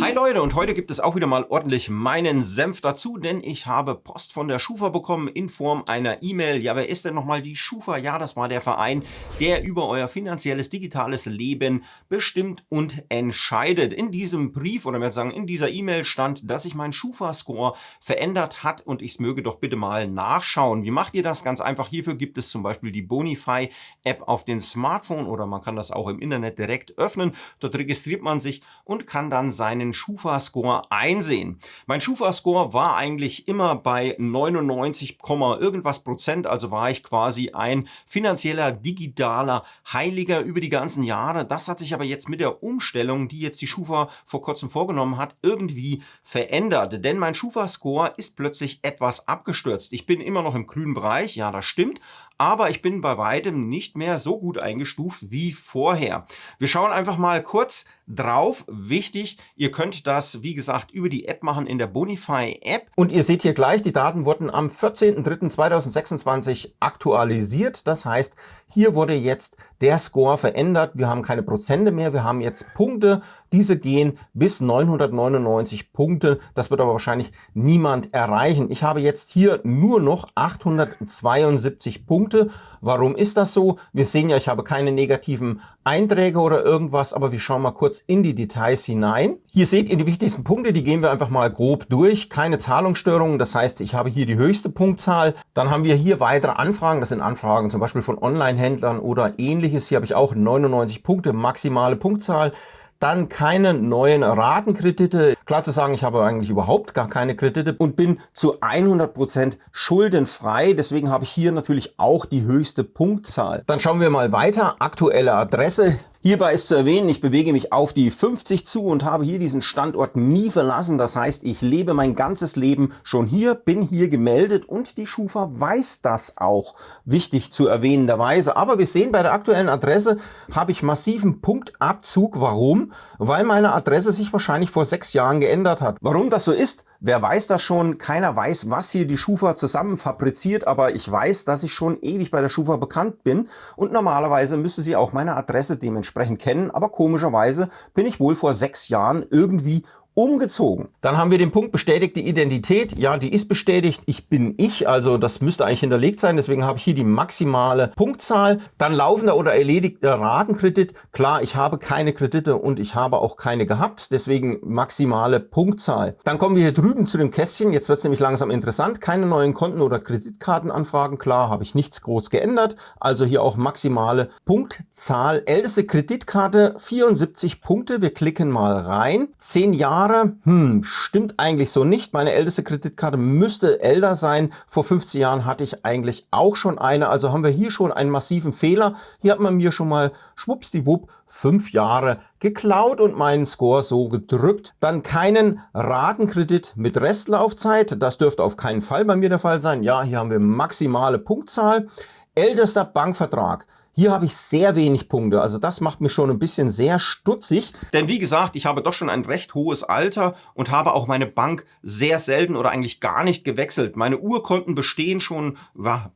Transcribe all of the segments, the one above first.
Hi Leute, und heute gibt es auch wieder mal ordentlich meinen Senf dazu, denn ich habe Post von der Schufa bekommen in Form einer E-Mail. Ja, wer ist denn nochmal die Schufa? Ja, das war der Verein, der über euer finanzielles, digitales Leben bestimmt und entscheidet. In diesem Brief, oder wir sagen in dieser E-Mail stand, dass sich mein Schufa-Score verändert hat und ich möge doch bitte mal nachschauen. Wie macht ihr das? Ganz einfach, hierfür gibt es zum Beispiel die Bonify-App auf den Smartphone oder man kann das auch im Internet direkt öffnen. Dort registriert man sich und kann dann seinen Schufa-Score einsehen. Mein Schufa-Score war eigentlich immer bei 99, irgendwas Prozent, also war ich quasi ein finanzieller, digitaler Heiliger über die ganzen Jahre. Das hat sich aber jetzt mit der Umstellung, die jetzt die Schufa vor kurzem vorgenommen hat, irgendwie verändert. Denn mein Schufa-Score ist plötzlich etwas abgestürzt. Ich bin immer noch im grünen Bereich, ja, das stimmt, aber ich bin bei weitem nicht mehr so gut eingestuft wie vorher. Wir schauen einfach mal kurz drauf. Wichtig, ihr könnt das, wie gesagt, über die App machen in der Bonify-App. Und ihr seht hier gleich, die Daten wurden am 14.03.2026 aktualisiert. Das heißt, hier wurde jetzt der Score verändert. Wir haben keine Prozente mehr, wir haben jetzt Punkte. Diese gehen bis 999 Punkte. Das wird aber wahrscheinlich niemand erreichen. Ich habe jetzt hier nur noch 872 Punkte. Warum ist das so? Wir sehen ja, ich habe keine negativen Einträge oder irgendwas, aber wir schauen mal kurz in die Details hinein. Hier seht ihr die wichtigsten Punkte, die gehen wir einfach mal grob durch. Keine Zahlungsstörungen, das heißt, ich habe hier die höchste Punktzahl. Dann haben wir hier weitere Anfragen, das sind Anfragen zum Beispiel von Online-Händlern oder ähnliches. Hier habe ich auch 99 Punkte, maximale Punktzahl. Dann keine neuen Ratenkredite. Klar zu sagen, ich habe eigentlich überhaupt gar keine Kredite und bin zu 100% schuldenfrei. Deswegen habe ich hier natürlich auch die höchste Punktzahl. Dann schauen wir mal weiter. Aktuelle Adresse. Hierbei ist zu erwähnen, ich bewege mich auf die 50 zu und habe hier diesen Standort nie verlassen. Das heißt, ich lebe mein ganzes Leben schon hier, bin hier gemeldet und die Schufa weiß das auch. Wichtig zu erwähnenderweise. Aber wir sehen, bei der aktuellen Adresse habe ich massiven Punktabzug. Warum? Weil meine Adresse sich wahrscheinlich vor 6 Jahren geändert hat. Warum das so ist? Wer weiß das schon? Keiner weiß, was hier die Schufa zusammen fabriziert, aber ich weiß, dass ich schon ewig bei der Schufa bekannt bin und normalerweise müsste sie auch meine Adresse dementsprechend kennen, aber komischerweise bin ich wohl vor 6 Jahren irgendwie umgezogen. Dann haben wir den Punkt bestätigte Identität. Ja, die ist bestätigt. Ich bin ich, also das müsste eigentlich hinterlegt sein. Deswegen habe ich hier die maximale Punktzahl. Dann laufender oder erledigter Ratenkredit. Klar, ich habe keine Kredite und ich habe auch keine gehabt. Deswegen maximale Punktzahl. Dann kommen wir hier drüben zu dem Kästchen. Jetzt wird es nämlich langsam interessant. Keine neuen Konten oder Kreditkartenanfragen. Klar, habe ich nichts groß geändert. Also hier auch maximale Punktzahl. Älteste Kreditkarte 74 Punkte. Wir klicken mal rein. 10 Jahre. Stimmt eigentlich so nicht. Meine älteste Kreditkarte müsste älter sein. Vor 15 Jahren hatte ich eigentlich auch schon eine. Also haben wir hier schon einen massiven Fehler. Hier hat man mir schon mal schwuppsdiwupp 5 Jahre geklaut und meinen Score so gedrückt. Dann keinen Ratenkredit mit Restlaufzeit. Das dürfte auf keinen Fall bei mir der Fall sein. Ja, hier haben wir maximale Punktzahl. Ältester Bankvertrag. Hier habe ich sehr wenig Punkte, also das macht mich schon ein bisschen sehr stutzig. Denn wie gesagt, ich habe doch schon ein recht hohes Alter und habe auch meine Bank sehr selten oder eigentlich gar nicht gewechselt. Meine Urkonten bestehen schon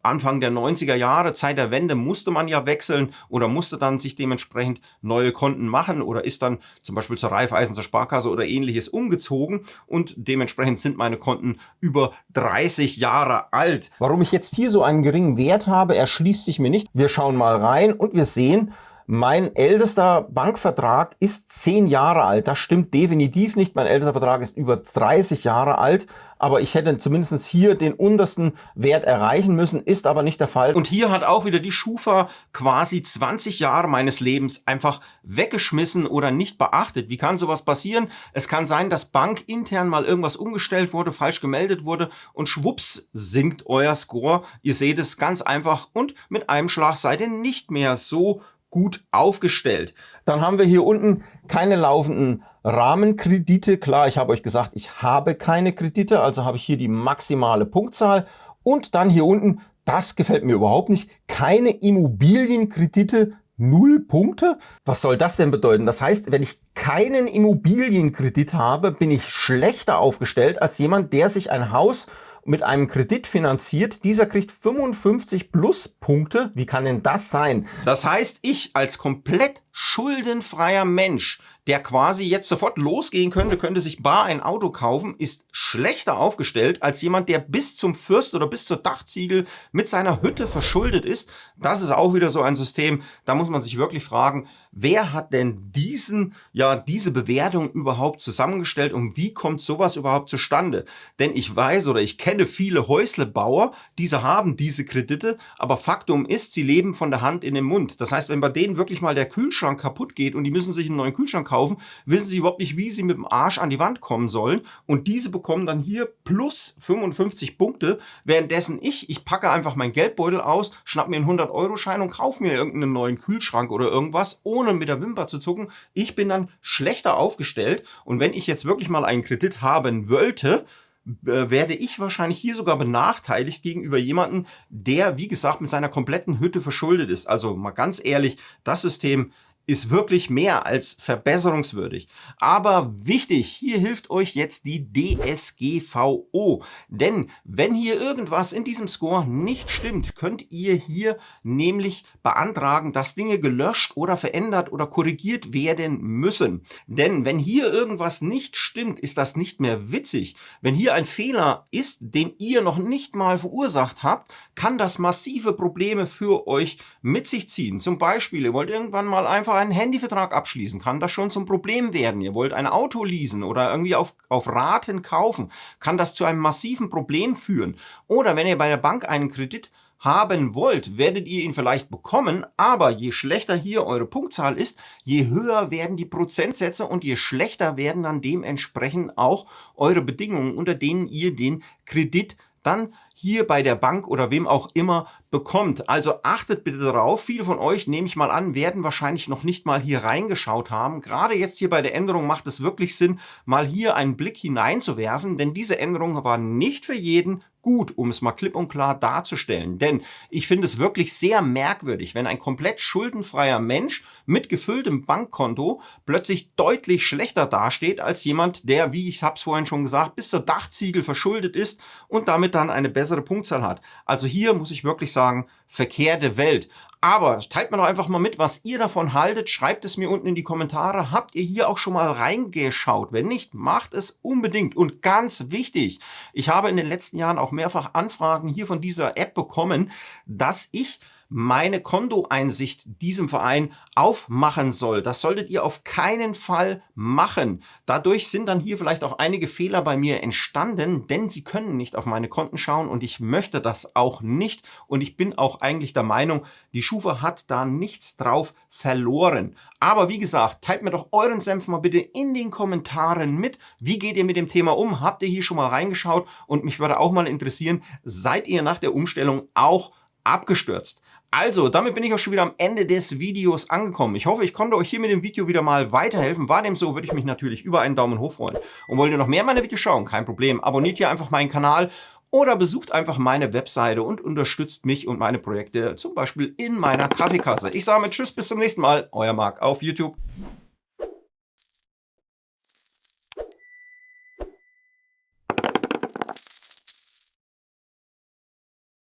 Anfang der 90er Jahre, Zeit der Wende musste man ja wechseln oder musste dann sich dementsprechend neue Konten machen oder ist dann zum Beispiel zur Raiffeisen, zur Sparkasse oder ähnliches umgezogen und dementsprechend sind meine Konten über 30 Jahre alt. Warum ich jetzt hier so einen geringen Wert habe, erschließt sich mir nicht. Wir schauen mal rein. Und wir sehen, mein ältester Bankvertrag ist 10 Jahre alt. Das stimmt definitiv nicht. Mein ältester Vertrag ist über 30 Jahre alt. Aber ich hätte zumindest hier den untersten Wert erreichen müssen, ist aber nicht der Fall. Und hier hat auch wieder die Schufa quasi 20 Jahre meines Lebens einfach weggeschmissen oder nicht beachtet. Wie kann sowas passieren? Es kann sein, dass bankintern mal irgendwas umgestellt wurde, falsch gemeldet wurde und schwupps sinkt euer Score. Ihr seht es ganz einfach und mit einem Schlag seid ihr nicht mehr so gut aufgestellt. Dann haben wir hier unten keine laufenden Rahmenkredite. Klar, ich habe euch gesagt, ich habe keine Kredite, also habe ich hier die maximale Punktzahl. Und dann hier unten, das gefällt mir überhaupt nicht, keine Immobilienkredite, 0 Punkte. Was soll das denn bedeuten? Das heißt, wenn ich keinen Immobilienkredit habe, bin ich schlechter aufgestellt als jemand, der sich ein Haus mit einem Kredit finanziert, dieser kriegt 55 Pluspunkte. Wie kann denn das sein? Das heißt, ich als komplett schuldenfreier Mensch, der quasi jetzt sofort losgehen könnte sich bar ein Auto kaufen, ist schlechter aufgestellt als jemand, der bis zum First oder bis zur Dachziegel mit seiner Hütte verschuldet ist. Das ist auch wieder so ein System, da muss man sich wirklich fragen, wer hat denn diese Bewertung überhaupt zusammengestellt und wie kommt sowas überhaupt zustande? Denn ich weiß oder ich kenne viele Häuslebauer, diese haben diese Kredite, aber Faktum ist, sie leben von der Hand in den Mund. Das heißt, wenn bei denen wirklich mal der Kühlschrank kaputt geht und die müssen sich einen neuen Kühlschrank kaufen, wissen sie überhaupt nicht, wie sie mit dem Arsch an die Wand kommen sollen. Und diese bekommen dann hier plus 55 Punkte, währenddessen ich packe einfach meinen Geldbeutel aus, schnapp mir einen 100-Euro-Schein und kaufe mir irgendeinen neuen Kühlschrank oder irgendwas, ohne mit der Wimper zu zucken. Ich bin dann schlechter aufgestellt und wenn ich jetzt wirklich mal einen Kredit haben wollte, werde ich wahrscheinlich hier sogar benachteiligt gegenüber jemandem, der, wie gesagt, mit seiner kompletten Hütte verschuldet ist. Also mal ganz ehrlich, das System ist wirklich mehr als verbesserungswürdig. Aber wichtig, hier hilft euch jetzt die DSGVO. Denn wenn hier irgendwas in diesem Score nicht stimmt, könnt ihr hier nämlich beantragen, dass Dinge gelöscht oder verändert oder korrigiert werden müssen. Denn wenn hier irgendwas nicht stimmt, ist das nicht mehr witzig. Wenn hier ein Fehler ist, den ihr noch nicht mal verursacht habt, kann das massive Probleme für euch mit sich ziehen. Zum Beispiel, ihr wollt irgendwann mal einfach einen Handyvertrag abschließen, kann das schon zum Problem werden. Ihr wollt ein Auto leasen oder irgendwie auf Raten kaufen, kann das zu einem massiven Problem führen. Oder wenn ihr bei der Bank einen Kredit haben wollt, werdet ihr ihn vielleicht bekommen, aber je schlechter hier eure Punktzahl ist, je höher werden die Prozentsätze und je schlechter werden dann dementsprechend auch eure Bedingungen, unter denen ihr den Kredit dann hier bei der Bank oder wem auch immer bekommt. Also achtet bitte darauf, viele von euch, nehme ich mal an, werden wahrscheinlich noch nicht mal hier reingeschaut haben. Gerade jetzt hier bei der Änderung macht es wirklich Sinn, mal hier einen Blick hineinzuwerfen, denn diese Änderung war nicht für jeden gut, um es mal klipp und klar darzustellen. Denn ich finde es wirklich sehr merkwürdig, wenn ein komplett schuldenfreier Mensch mit gefülltem Bankkonto plötzlich deutlich schlechter dasteht als jemand, der, wie ich es vorhin schon gesagt, bis zur Dachziegel verschuldet ist und damit dann eine bessere Punktzahl hat. Also hier muss ich wirklich sagen, verkehrte Welt. Aber teilt mir doch einfach mal mit, was ihr davon haltet. Schreibt es mir unten in die Kommentare. Habt ihr hier auch schon mal reingeschaut? Wenn nicht, macht es unbedingt. Und ganz wichtig, ich habe in den letzten Jahren auch mehrfach Anfragen hier von dieser App bekommen, dass ich meine Kontoeinsicht diesem Verein aufmachen soll. Das solltet ihr auf keinen Fall machen. Dadurch sind dann hier vielleicht auch einige Fehler bei mir entstanden, denn sie können nicht auf meine Konten schauen und ich möchte das auch nicht. Und ich bin auch eigentlich der Meinung, die Schufa hat da nichts drauf verloren. Aber wie gesagt, teilt mir doch euren Senf mal bitte in den Kommentaren mit. Wie geht ihr mit dem Thema um? Habt ihr hier schon mal reingeschaut? Und mich würde auch mal interessieren, seid ihr nach der Umstellung auch abgestürzt? Also, damit bin ich auch schon wieder am Ende des Videos angekommen. Ich hoffe, ich konnte euch hier mit dem Video wieder mal weiterhelfen. War dem so, würde ich mich natürlich über einen Daumen hoch freuen. Und wollt ihr noch mehr meiner Videos schauen? Kein Problem. Abonniert hier einfach meinen Kanal oder besucht einfach meine Webseite und unterstützt mich und meine Projekte, zum Beispiel in meiner Kaffeekasse. Ich sage mit Tschüss, bis zum nächsten Mal. Euer Marc auf YouTube.